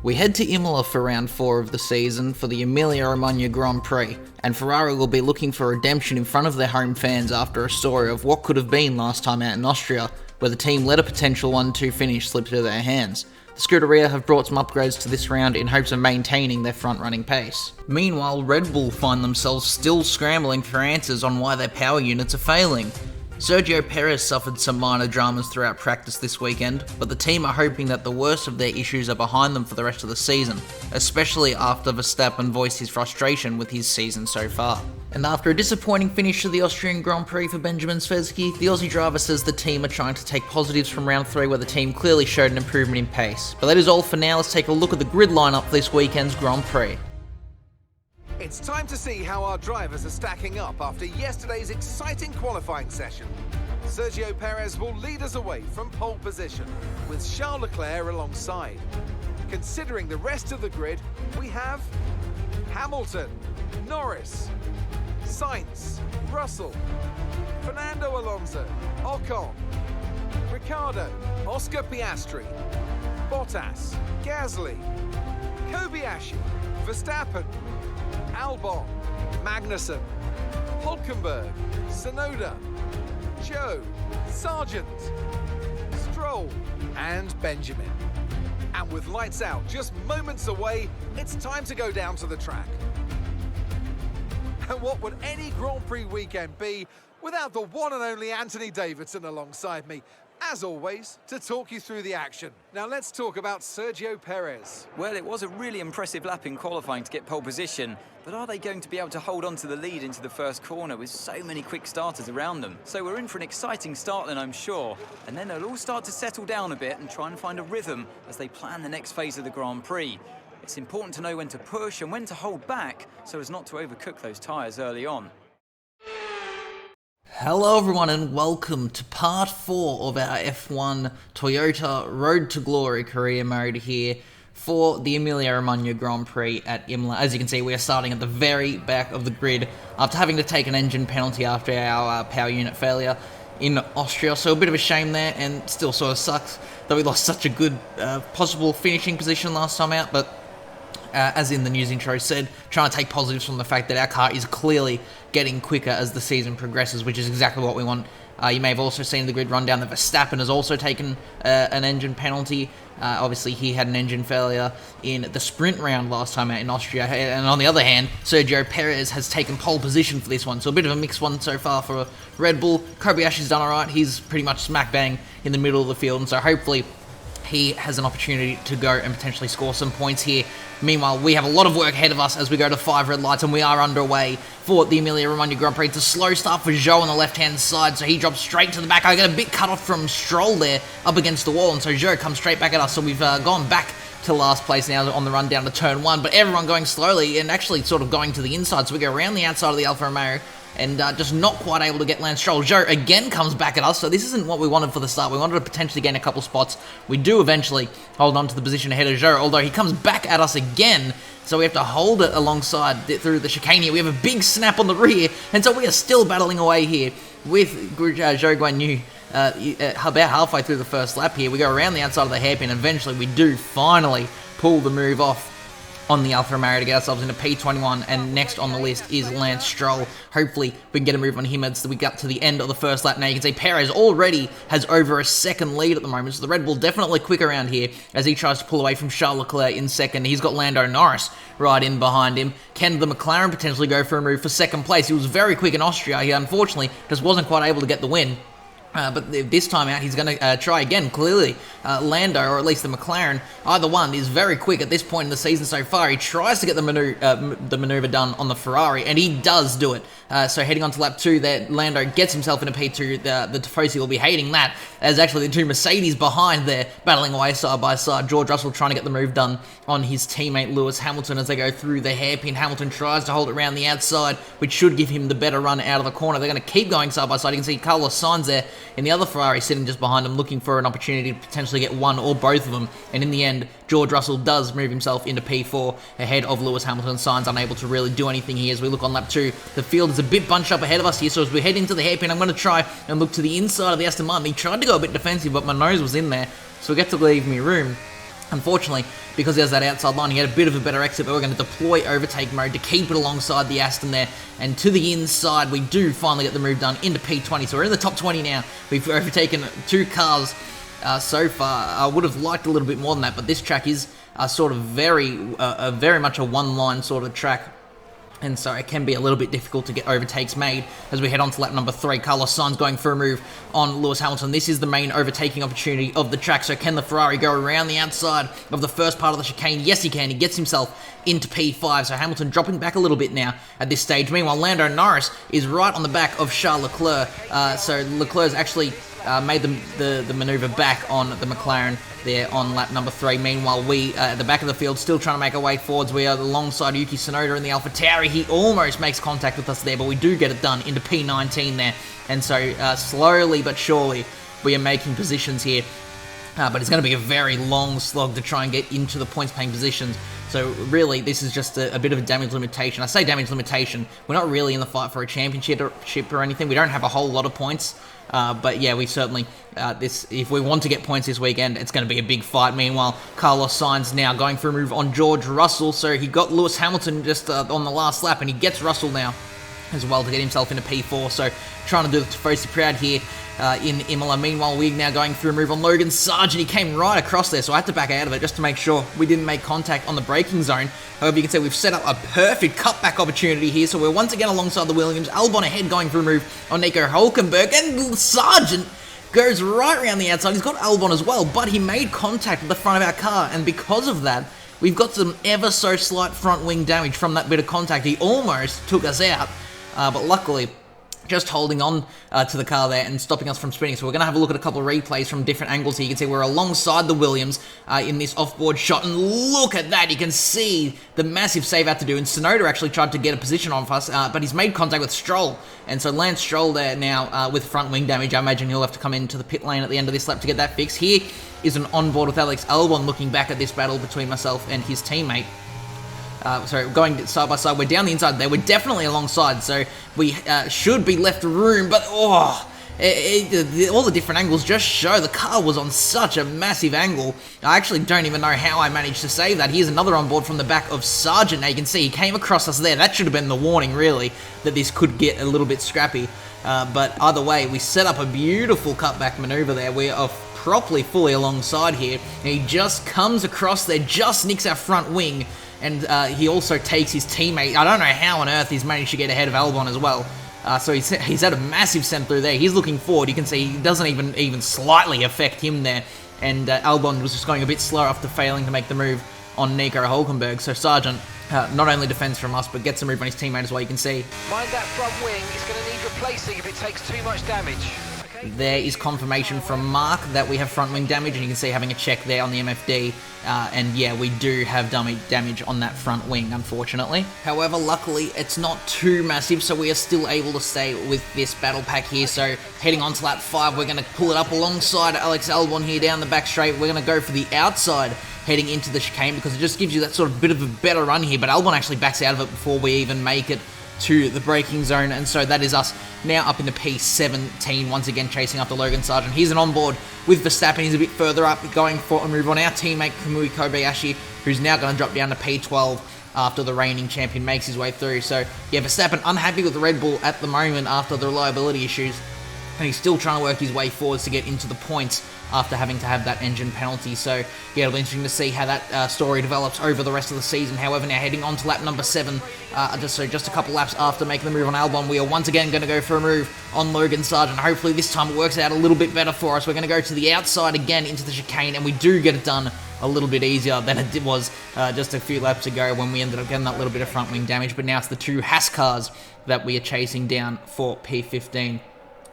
We head to Imola for round 4 of the season for the Emilia-Romagna Grand Prix, and Ferrari will be looking for redemption in front of their home fans after a story of what could have been last time out in Austria, where the team let a potential 1-2 finish slip through their hands. The Scuderia have brought some upgrades to this round in hopes of maintaining their front-running pace. Meanwhile, Red Bull find themselves still scrambling for answers on why their power units are failing. Sergio Perez suffered some minor dramas throughout practice this weekend, but the team are hoping that the worst of their issues are behind them for the rest of the season, especially after Verstappen voiced his frustration with his season so far. And after a disappointing finish to the Austrian Grand Prix for Benjamin Zvezky, the Aussie driver says the team are trying to take positives from round 3 where the team clearly showed an improvement in pace. But that is all for now. Let's take a look at the grid lineup for this weekend's Grand Prix. It's time to see how our drivers are stacking up after yesterday's exciting qualifying session. Sergio Perez will lead us away from pole position, with Charles Leclerc alongside. Considering the rest of the grid, we have Hamilton, Norris, Sainz, Russell, Fernando Alonso, Ocon, Ricciardo, Oscar Piastri, Bottas, Gasly, Kobayashi, Verstappen, Albon, Magnussen, Hulkenberg, Tsunoda, Joe, Sargent, Stroll, and Benjamin. And with lights out just moments away, it's time to go down to the track. And what would any Grand Prix weekend be without the one and only Anthony Davidson alongside me, as always, to talk you through the action. Now let's talk about Sergio Perez. Well, it was a really impressive lap in qualifying to get pole position, but are they going to be able to hold on to the lead into the first corner with so many quick starters around them? So we're in for an exciting start then, I'm sure, and then they'll all start to settle down a bit and try and find a rhythm as they plan the next phase of the Grand Prix. It's important to know when to push and when to hold back so as not to overcook those tyres early on. Hello everyone and welcome to part 4 of our F1 Toyota Road to Glory career mode here for the Emilia-Romagna Grand Prix at Imola. As you can see, we are starting at the very back of the grid after having to take an engine penalty after our power unit failure in Austria, so a bit of a shame there, and still sort of sucks that we lost such a good possible finishing position last time out, but as in the news intro said, trying to take positives from the fact that our car is clearly getting quicker as the season progresses, which is exactly what we want. You may have also seen the grid rundown that Verstappen has also taken an engine penalty. Obviously, he had an engine failure in the sprint round last time out in Austria. And on the other hand, Sergio Perez has taken pole position for this one. So a bit of a mixed one so far for Red Bull. Kobayashi's done all right. He's pretty much smack bang in the middle of the field. And so hopefully he has an opportunity to go and potentially score some points here. Meanwhile, we have a lot of work ahead of us as we go to 5 red lights, and we are underway for the Emilia-Romagna Grand Prix. It's a slow start for Joe on the left-hand side, so he drops straight to the back. I get a bit cut off from Stroll there up against the wall, and so Joe comes straight back at us. So we've gone back to last place now on the run down to turn 1, but everyone going slowly and actually sort of going to the inside. So we go around the outside of the Alfa Romeo and just not quite able to get Lance Stroll. Joe again comes back at us, so this isn't what we wanted for the start. We wanted to potentially gain a couple spots. We do eventually hold on to the position ahead of Joe, although he comes back at us again, so we have to hold it alongside through the chicane here. We have a big snap on the rear, and so we are still battling away here with Zhou Guanyu about halfway through the first lap here. We go around the outside of the hairpin, and eventually we do finally pull the move off on the Alfa Romeo to get ourselves into P21, and next on the list is Lance Stroll. Hopefully we can get a move on him as we get to the end of the first lap. Now you can see Perez already has over a second lead at the moment, so the Red Bull definitely quick around here as he tries to pull away from Charles Leclerc in second. He's got Lando Norris right in behind him. Can the McLaren potentially go for a move for second place? He was very quick in Austria. He unfortunately just wasn't quite able to get the win. But this time out, he's going to try again. Clearly, Lando, or at least the McLaren, either one, is very quick at this point in the season so far. He tries to get the maneuver done on the Ferrari, and he does do it. So heading on to lap 2 there, Lando gets himself into P2. The Tifosi will be hating that, as actually the two Mercedes behind there battling away side by side. George Russell trying to get the move done on his teammate Lewis Hamilton as they go through the hairpin. Hamilton tries to hold it around the outside, which should give him the better run out of the corner. They're going to keep going side by side. You can see Carlos Sainz there in the other Ferrari sitting just behind him, looking for an opportunity to potentially get one or both of them. And in the end, George Russell does move himself into P4 ahead of Lewis Hamilton. Sainz unable to really do anything here as we look on lap 2. The field is a bit bunched up ahead of us here, so as we head into the hairpin, I'm going to try and look to the inside of the Aston Martin. He tried to go a bit defensive, but my nose was in there, so we get to leave me room. Unfortunately, because there's that outside line, he had a bit of a better exit, but we're going to deploy overtake mode to keep it alongside the Aston there. And to the inside, we do finally get the move done into P20. So we're in the top 20 now. We've overtaken 2 cars so far. I would have liked a little bit more than that, but this track is sort of very much a one-line sort of track. And so it can be a little bit difficult to get overtakes made as we head on to lap number 3. Carlos Sainz going for a move on Lewis Hamilton. This is the main overtaking opportunity of the track. So can the Ferrari go around the outside of the first part of the chicane? Yes, he can. He gets himself into P5. So Hamilton dropping back a little bit now at this stage. Meanwhile, Lando Norris is right on the back of Charles Leclerc. So Leclerc's actually made the maneuver back on the McLaren there on lap number 3. Meanwhile, we at the back of the field still trying to make our way forwards. We are alongside Yuki Tsunoda in the AlphaTauri. He almost makes contact with us there, but we do get it done into P19 there. And so slowly but surely we are making positions here. But it's going to be a very long slog to try and get into the points-paying positions. So really, this is just a bit of a damage limitation. I say damage limitation. We're not really in the fight for a championship or anything. We don't have a whole lot of points. But yeah, we certainly, if we want to get points this weekend, it's going to be a big fight. Meanwhile, Carlos Sainz now going for a move on George Russell. So he got Lewis Hamilton just on the last lap, and he gets Russell now as well to get himself into P4. So trying to do the Tifosi proud here in Imola. Meanwhile, we're now going through a move on Logan Sargent. He came right across there, so I had to back out of it just to make sure we didn't make contact on the braking zone. However, you can see we've set up a perfect cutback opportunity here, so we're once again alongside the Williams. Albon ahead going for a move on Nico Hülkenberg, and Sargent goes right around the outside. He's got Albon as well, but he made contact with the front of our car, and because of that, we've got some ever so slight front wing damage from that bit of contact. He almost took us out, but luckily just holding on to the car there and stopping us from spinning. So we're going to have a look at a couple of replays from different angles here. You can see we're alongside the Williams in this off-board shot, and look at that. You can see the massive save out to do, and Tsunoda actually tried to get a position on us, but he's made contact with Stroll, and so Lance Stroll there now with front wing damage. I imagine he'll have to come into the pit lane at the end of this lap to get that fixed. Here is an onboard with Alex Albon looking back at this battle between myself and his teammate. Sorry, going side by side. We're down the inside there. We're definitely alongside, so we should be left room, but all the different angles just show the car was on such a massive angle. I actually don't even know how I managed to save that. Here's another onboard from the back of Sargent. Now you can see he came across us there. That should have been the warning, really, that this could get a little bit scrappy. But either way, we set up a beautiful cutback maneuver there. We are properly fully alongside here. And he just comes across there, just nicks our front wing, and he also takes his teammate. I don't know how on earth he's managed to get ahead of Albon as well. So he's had a massive send through there. He's looking forward. You can see he doesn't even slightly affect him there. And Albon was just going a bit slower after failing to make the move on Nico Hülkenberg. So Sargent not only defends from us, but gets a move on his teammate as well, you can see. Mind that front wing. It's going to need replacing if it takes too much damage. There is confirmation from Mark that we have front wing damage, and you can see having a check there on the MFD, and yeah, we do have damage on that front wing, unfortunately. However, luckily, it's not too massive, so we are still able to stay with this battle pack here. So heading on to lap 5, we're going to pull it up alongside Alex Albon here down the back straight. We're going to go for the outside heading into the chicane because it just gives you that sort of bit of a better run here, but Albon actually backs out of it before we even make it to the braking zone, and so that is us now up in the P17, once again chasing after Logan Sargent. He's an onboard with Verstappen. He's a bit further up, going for a move on our teammate Kamui Kobayashi, who's now going to drop down to P12 after the reigning champion makes his way through. So yeah, Verstappen unhappy with the Red Bull at the moment after the reliability issues, and he's still trying to work his way forwards to get into the points after having to have that engine penalty. So yeah, it'll be interesting to see how that story develops over the rest of the season. However, now heading on to lap number 7, just a couple laps after making the move on Albon, we are once again going to go for a move on Logan Sargent. Hopefully this time it works out a little bit better for us. We're going to go to the outside again into the chicane, and we do get it done a little bit easier than it was just a few laps ago when we ended up getting that little bit of front wing damage. But now it's the 2 Haas cars that we are chasing down for P15.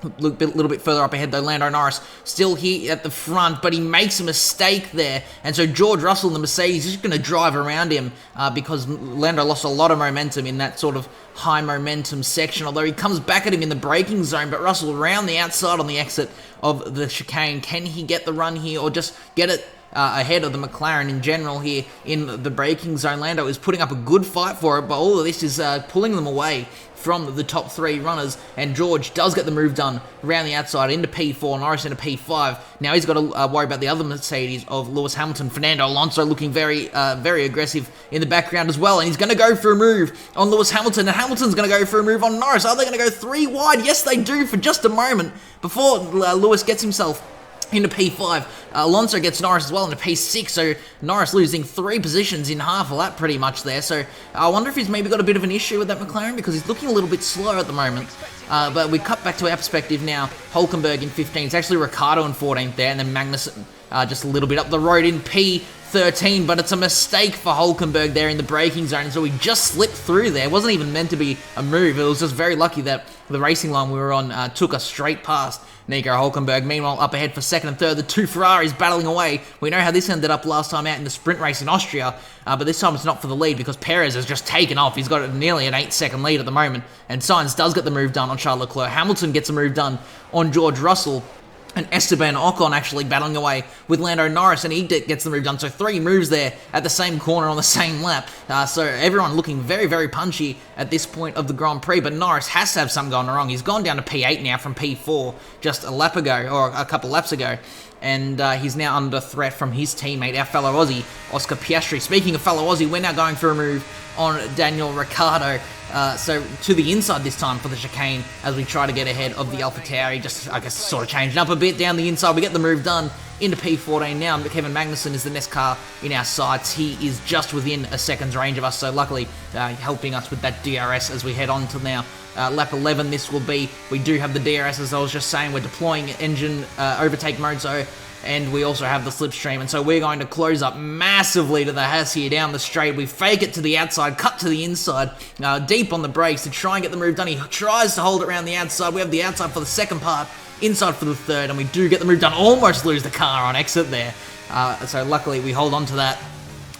A little bit further up ahead though, Lando Norris still here at the front, but he makes a mistake there, and so George Russell in the Mercedes is just going to drive around him because Lando lost a lot of momentum in that sort of high momentum section, although he comes back at him in the braking zone. But Russell around the outside on the exit of the chicane. Can he get the run here or just get it ahead of the McLaren in general here in the braking zone. Lando is putting up a good fight for it, but all of this is pulling them away from the top 3 runners, and George does get the move done around the outside into P4, Norris into P5. Now he's got to worry about the other Mercedes of Lewis Hamilton. Fernando Alonso looking very aggressive in the background as well, and he's going to go for a move on Lewis Hamilton, and Hamilton's going to go for a move on Norris. Are they going to go 3 wide? Yes, they do for just a moment before Lewis gets himself into P5. Alonso gets Norris as well into P6, so Norris losing 3 positions in half of that pretty much there. So I wonder if he's maybe got a bit of an issue with that McLaren, because he's looking a little bit slow at the moment. But we cut back to our perspective now. Hulkenberg in 15th. It's actually Ricciardo in 14th there, and then Magnussen just a little bit up the road in P13, but it's a mistake for Hulkenberg there in the braking zone, so he just slipped through there. It wasn't even meant to be a move. It was just very lucky that the racing line we were on took us straight past Nico Hulkenberg. Meanwhile, up ahead for second and third, the 2 Ferraris battling away. We know how this ended up last time out in the sprint race in Austria, but this time it's not for the lead because Perez has just taken off. He's got nearly an 8-second lead at the moment, and Sainz does get the move done on Charles Leclerc. Hamilton gets a move done on George Russell, and Esteban Ocon actually battling away with Lando Norris, and he gets the move done. So 3 moves there at the same corner on the same lap. So everyone looking very punchy at this point of the Grand Prix, but Norris has to have something going wrong. He's gone down to P8 now from P4 just a lap ago, or a couple laps ago, and he's now under threat from his teammate, our fellow Aussie, Oscar Piastri. Speaking of fellow Aussie, we're now going for a move on Daniel Ricciardo. So to the inside this time for the chicane as we try to get ahead of the AlphaTauri. Just, I guess, sort of changing up a bit down the inside. We get the move done into P14 now. Kevin Magnussen is the next car in our sights. He is just within a second's range of us, so luckily helping us with that DRS as we head on to now lap 11 this will be. We do have the DRS, as I was just saying. We're deploying engine overtake mode, so, and we also have the slipstream, and so we're going to close up massively to the Haas here down the straight. We fake it to the outside, cut to the inside, deep on the brakes to try and get the move done. He tries to hold it around the outside. We have the outside for the second part, inside for the third, and we do get the move done. Almost lose the car on exit there. So luckily we hold on to that,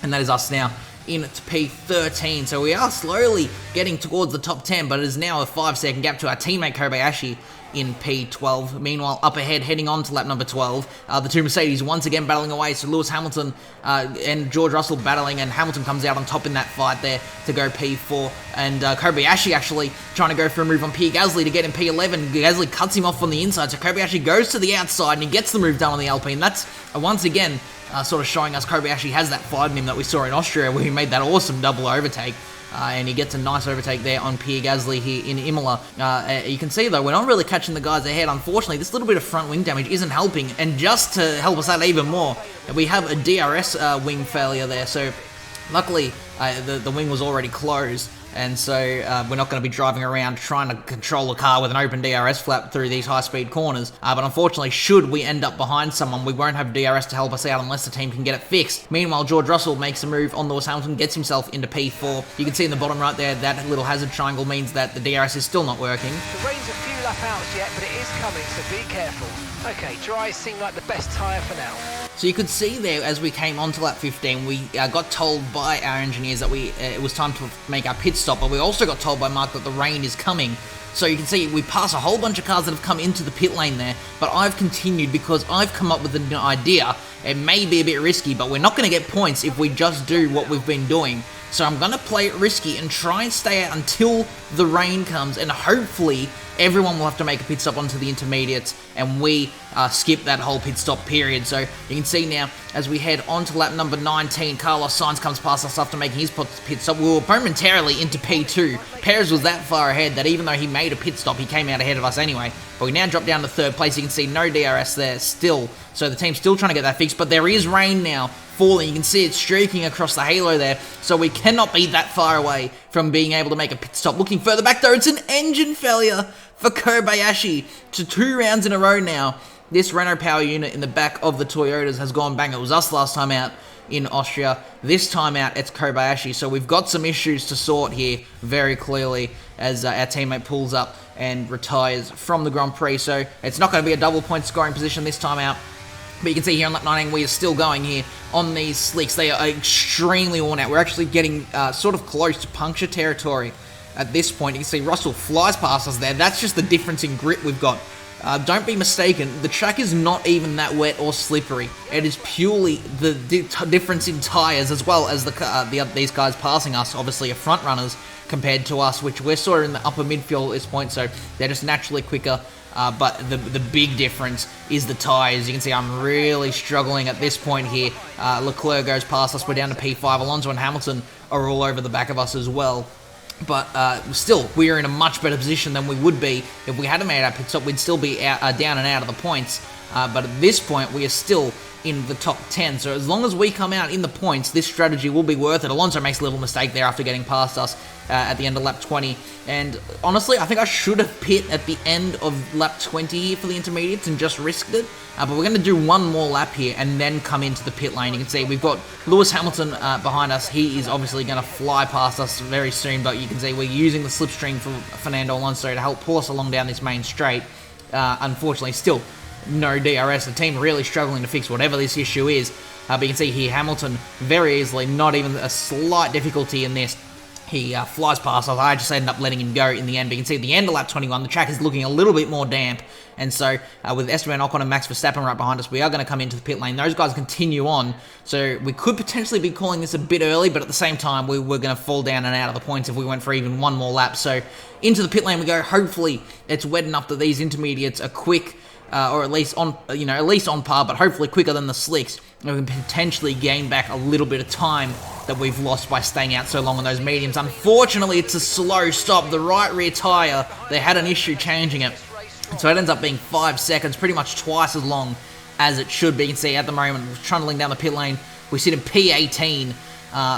and that is us now into P13. So we are slowly getting towards the top 10, but it is now a 5-second gap to our teammate Kobayashi in P12. Meanwhile, up ahead, heading on to lap number 12, the 2 Mercedes once again battling away. So Lewis Hamilton and George Russell battling, and Hamilton comes out on top in that fight there to go P4. And Kobayashi actually trying to go for a move on Pierre Gasly to get in P11. Gasly cuts him off on the inside, so Kobayashi goes to the outside and he gets the move done on the Alpine. That's once again sort of showing us Kobayashi has that fight in him that we saw in Austria, where he made that awesome double overtake. And he gets a nice overtake there on Pierre Gasly here in Imola. You can see, though, we're not really catching the guys ahead. Unfortunately, this little bit of front wing damage isn't helping. And just to help us out even more, we have a DRS wing failure there. So luckily, the wing was already closed. And so we're not going to be driving around trying to control a car with an open DRS flap through these high-speed corners. But unfortunately, should we end up behind someone, we won't have DRS to help us out unless the team can get it fixed. Meanwhile, George Russell makes a move on Lewis Hamilton, gets himself into P4. You can see in the bottom right there, that little hazard triangle means that the DRS is still not working. The rain's a few lap outs yet, but it is coming, so be careful. Okay, dries seem like the best tyre for now. So you could see there, as we came onto lap 15, we got told by our engineers that it was time to make our pit stop, but we also got told by Mark that the rain is coming. So you can see we pass a whole bunch of cars that have come into the pit lane there, but I've continued because I've come up with an idea. It may be a bit risky, but we're not going to get points if we just do what we've been doing. So I'm going to play it risky and try and stay out until the rain comes, and hopefully everyone will have to make a pit stop onto the intermediates, and we skip that whole pit stop period. So you can see now, as we head on to lap number 19, Carlos Sainz comes past us after making his pit stop. We were momentarily into P2. Perez was that far ahead that even though he made a pit stop, he came out ahead of us anyway. But we now drop down to third place. You can see no DRS there still. So the team's still trying to get that fixed, but there is rain now falling. You can see it streaking across the halo there, so we cannot be that far away from being able to make a pit stop. Looking further back though, it's an engine failure for Kobayashi to 2 rounds in a row now. This Renault power unit in the back of the Toyotas has gone bang. It was us last time out in Austria. This time out, it's Kobayashi. So we've got some issues to sort here very clearly as our teammate pulls up and retires from the Grand Prix. So it's not going to be a double point scoring position this time out. But you can see here on lap 19, we are still going here on these slicks. They are extremely worn out. We're actually getting sort of close to puncture territory at this point. You can see Russell flies past us there. That's just the difference in grip we've got Don't be mistaken, the track is not even that wet or slippery. It is purely the difference in tyres, as well as these guys passing us, obviously are front runners compared to us, which we're sort of in the upper midfield at this point, so they're just naturally quicker. But the big difference is the tyres. You can see I'm really struggling at this point here. Leclerc goes past us, we're down to P5. Alonso and Hamilton are all over the back of us as well. But still, we are in a much better position than we would be if we hadn't made our pit stop. We'd still be down and out of the points. But at this point, we are still in the top 10. So as long as we come out in the points, this strategy will be worth it. Alonso makes a little mistake there after getting past us at the end of lap 20. And honestly, I think I should have pit at the end of lap 20 here for the intermediates and just risked it. But we're going to do one more lap here and then come into the pit lane. You can see we've got Lewis Hamilton behind us. He is obviously going to fly past us very soon, but you can see we're using the slipstream from Fernando Alonso to help pull us along down this main straight. Unfortunately, still no DRS. The team really struggling to fix whatever this issue is. But you can see here Hamilton very easily, not even a slight difficulty in this. He flies past us. I just ended up letting him go in the end. But you can see at the end of lap 21, the track is looking a little bit more damp. And so with Esteban Ocon and Max Verstappen right behind us, we are going to come into the pit lane. Those guys continue on. So we could potentially be calling this a bit early, but at the same time, we were going to fall down and out of the points if we went for even one more lap. So into the pit lane we go. Hopefully it's wet enough that these intermediates are quick. Or at least on par, but hopefully quicker than the slicks, and we can potentially gain back a little bit of time that we've lost by staying out so long on those mediums. Unfortunately, it's a slow stop. The right rear tyre, they had an issue changing it, so it ends up being 5 seconds, pretty much twice as long as it should be. You can see at the moment, we're trundling down the pit lane. We sit in P18,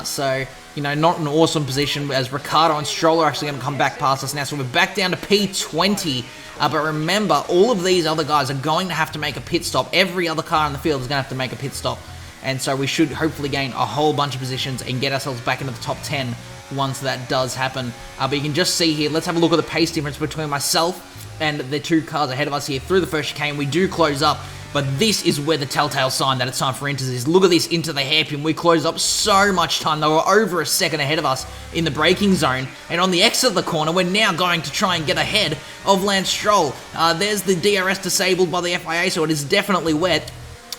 so not an awesome position, as Ricciardo and Stroll are actually going to come back past us now, so we're back down to P20. But remember, all of these other guys are going to have to make a pit stop. Every other car in the field is going to have to make a pit stop. And so we should hopefully gain a whole bunch of positions and get ourselves back into the top 10 once that does happen. But you can just see here, let's have a look at the pace difference between myself and the two cars ahead of us here. Through the first chicane, we do close up. But this is where the telltale sign that it's time for inters is. Look at this into the hairpin. We closed up so much time. They were over a second ahead of us in the braking zone. And on the exit of the corner, we're now going to try and get ahead of Lance Stroll. There's the DRS disabled by the FIA, so it is definitely wet.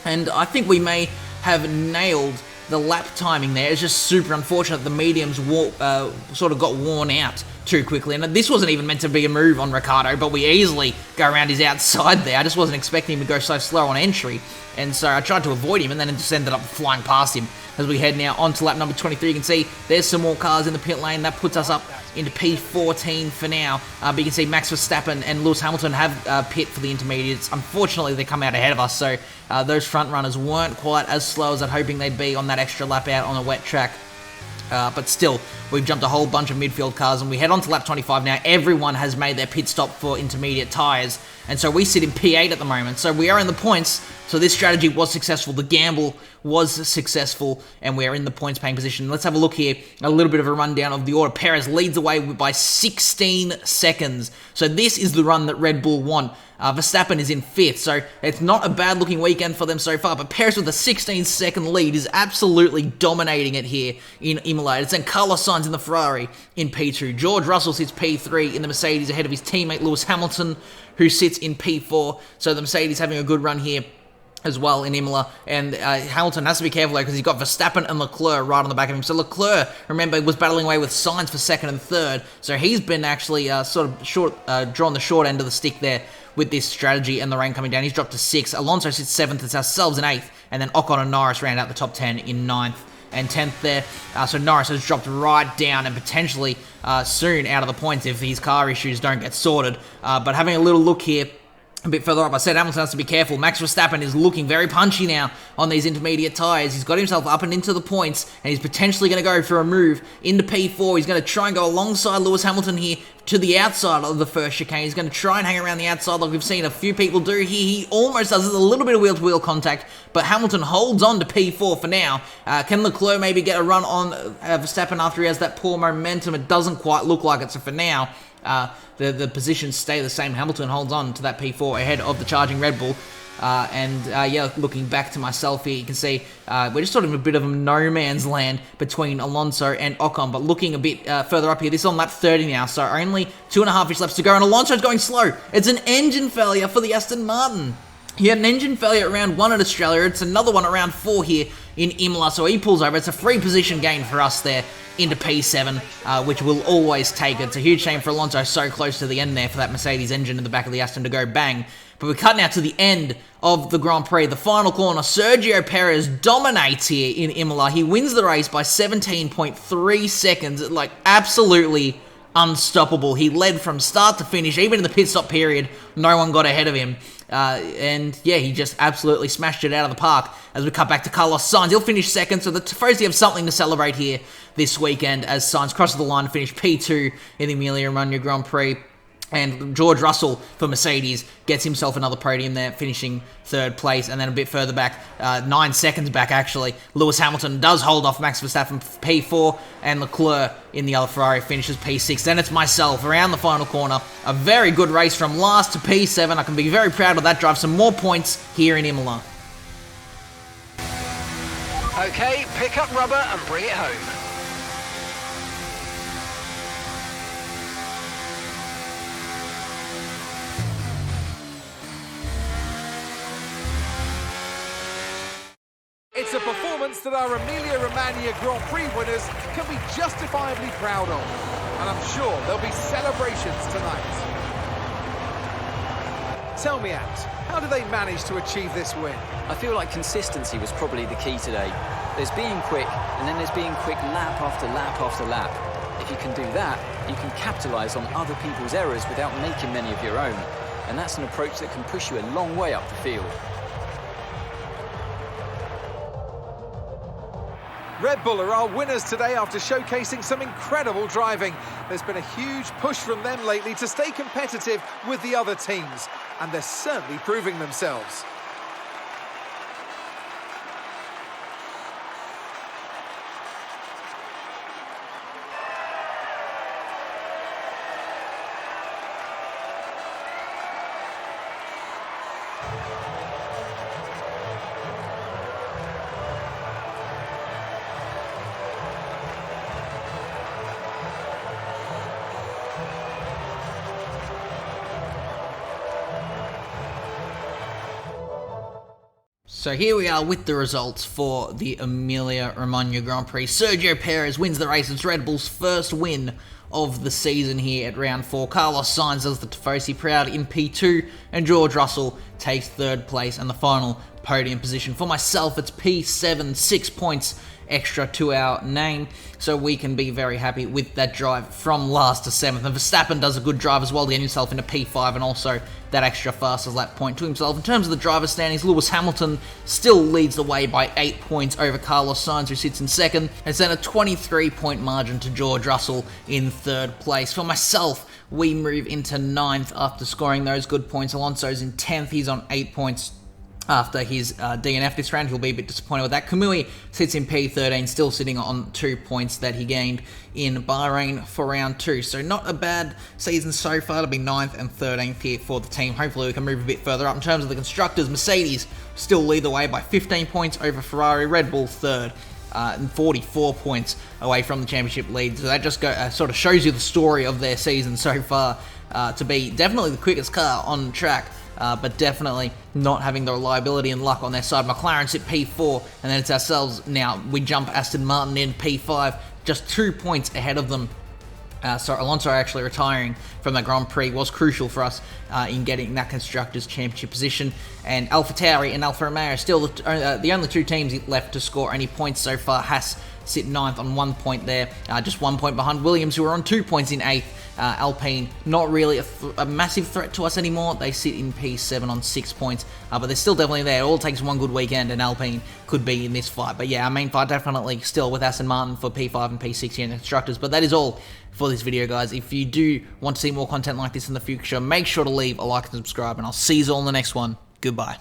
And I think we may have nailed the lap timing there. It's just super unfortunate the mediums sort of got worn out too quickly, and this wasn't even meant to be a move on Ricciardo, but we easily go around his outside there. I just wasn't expecting him to go so slow on entry, and so I tried to avoid him, and then it just ended up flying past him. As we head now onto lap number 23, you can see there's some more cars in the pit lane. That puts us up into P14 for now, but you can see Max Verstappen and Lewis Hamilton have pit for the intermediates. Unfortunately, they come out ahead of us, so those front runners weren't quite as slow as I'd hoping they'd be on that extra lap out on a wet track. But still, we've jumped a whole bunch of midfield cars, and we head on to lap 25 now. Everyone has made their pit stop for intermediate tyres, and so we sit in P8 at the moment. So we are in the points, so this strategy was successful. The gamble was successful, and we are in the points paying position. Let's have a look here, a little bit of a rundown of the order. Perez leads the way by 16 seconds. So this is the run that Red Bull want. Verstappen is in 5th, so it's not a bad looking weekend for them so far, but Perez with a 16-second lead is absolutely dominating it here in Imola. It's then Carlos Sainz in the Ferrari in P2. George Russell sits P3 in the Mercedes ahead of his teammate Lewis Hamilton, who sits in P4, so the Mercedes having a good run here as well in Imola, and Hamilton has to be careful though because he's got Verstappen and Leclerc right on the back of him. So Leclerc, remember, was battling away with Sainz for 2nd and 3rd, so he's been actually sort of drawn the short end of the stick there with this strategy, and the rain coming down. He's dropped to 6th. Alonso sits 7th. It's ourselves in 8th, and then Ocon and Norris round out the top 10 in 9th and 10th there. So Norris has dropped right down and potentially soon out of the points if these car issues don't get sorted. But having a little look here, a bit further up, I said Hamilton has to be careful. Max Verstappen is looking very punchy now on these intermediate tyres. He's got himself up and into the points, and he's potentially going to go for a move into P4. He's going to try and go alongside Lewis Hamilton here to the outside of the first chicane. He's going to try and hang around the outside like we've seen a few people do here. He almost does a little bit of wheel-to-wheel contact, but Hamilton holds on to P4 for now. Can Leclerc maybe get a run on Verstappen after he has that poor momentum? It doesn't quite look like it, so for now, the positions stay the same. Hamilton holds on to that P4 ahead of the charging Red Bull. Yeah, looking back to myself here, you can see we're just sort of a bit of a no man's land between Alonso and Ocon. But looking a bit further up here, this is on lap 30 now, so only 2.5-ish laps to go, and Alonso's going slow. It's an engine failure for the Aston Martin. He had an engine failure at round 1 at Australia. It's another one at round 4 here in Imola, so he pulls over. It's a free position gain for us there into P7, which we'll always take. It's a huge shame for Alonso so close to the end there for that Mercedes engine in the back of the Aston to go bang. But we're cutting out to the end of the Grand Prix, the final corner. Sergio Perez dominates here in Imola. He wins the race by 17.3 seconds, like absolutely unstoppable. He led from start to finish, even in the pit stop period. No one got ahead of him. And yeah, he just absolutely smashed it out of the park. As we cut back to Carlos Sainz, he'll finish second, so the Tifosi have something to celebrate here this weekend as Sainz crosses the line to finish P2 in the Emilia-Romagna Grand Prix. And George Russell for Mercedes gets himself another podium there, finishing 3rd place. And then a bit further back, 9 seconds back actually, Lewis Hamilton does hold off Max Verstappen for P4, and Leclerc in the other Ferrari finishes P6. Then it's myself around the final corner. A very good race from last to P7. I can be very proud of that drive. Some more points here in Imola. Okay, pick up rubber and bring it home. It's a performance that our Emilia-Romagna Grand Prix winners can be justifiably proud of. And I'm sure there'll be celebrations tonight. Tell me, Ant, how did they manage to achieve this win? I feel like consistency was probably the key today. There's being quick, and then there's being quick lap after lap after lap. If you can do that, you can capitalise on other people's errors without making many of your own. And that's an approach that can push you a long way up the field. Red Bull are our winners today after showcasing some incredible driving. There's been a huge push from them lately to stay competitive with the other teams, and they're certainly proving themselves. So here we are with the results for the Emilia-Romagna Grand Prix. Sergio Perez wins the race. It's Red Bull's first win of the season here at round 4. Carlos Sainz does the Tifosi proud in P2, and George Russell takes 3rd place and the final podium position. For myself, it's P7, 6 points extra to our name, so we can be very happy with that drive from last to 7th. And Verstappen does a good drive as well to get himself into P5, and also that extra fastest lap point to himself. In terms of the driver standings, Lewis Hamilton still leads the way by 8 points over Carlos Sainz, who sits in 2nd. It's then a 23-point margin to George Russell in 3rd place. For myself, we move into 9th after scoring those good points. Alonso's in 10th. He's on 8 points after his DNF this round. He'll be a bit disappointed with that. Kamui sits in P13, still sitting on 2 points that he gained in Bahrain for round 2. So not a bad season so far to be 9th and 13th here for the team. Hopefully we can move a bit further up. In terms of the constructors, Mercedes still lead the way by 15 points over Ferrari. Red Bull 3rd. And 44 points away from the championship lead. So that just sort of shows you the story of their season so far, to be definitely the quickest car on track, but definitely not having the reliability and luck on their side. McLaren sit P4, and then it's ourselves now. We jump Aston Martin in P5, just 2 points ahead of them. So Alonso actually retiring from the Grand Prix was crucial for us in getting that Constructors' Championship position. And AlphaTauri and Alfa Romeo are still the only 2 teams left to score any points so far. Haas sit 9th on 1 point there, just 1 point behind Williams, who are on 2 points in 8th. Alpine, not really a massive threat to us anymore. They sit in P7 on 6 points, but they're still definitely there. It all takes one good weekend, and Alpine could be in this fight. But yeah, our main fight definitely still with Aston Martin for P5 and P6 here in the Constructors. But that is all for this video, guys. If you do want to see more content like this in the future, make sure to leave a like and subscribe, and I'll see you all in the next one. Goodbye.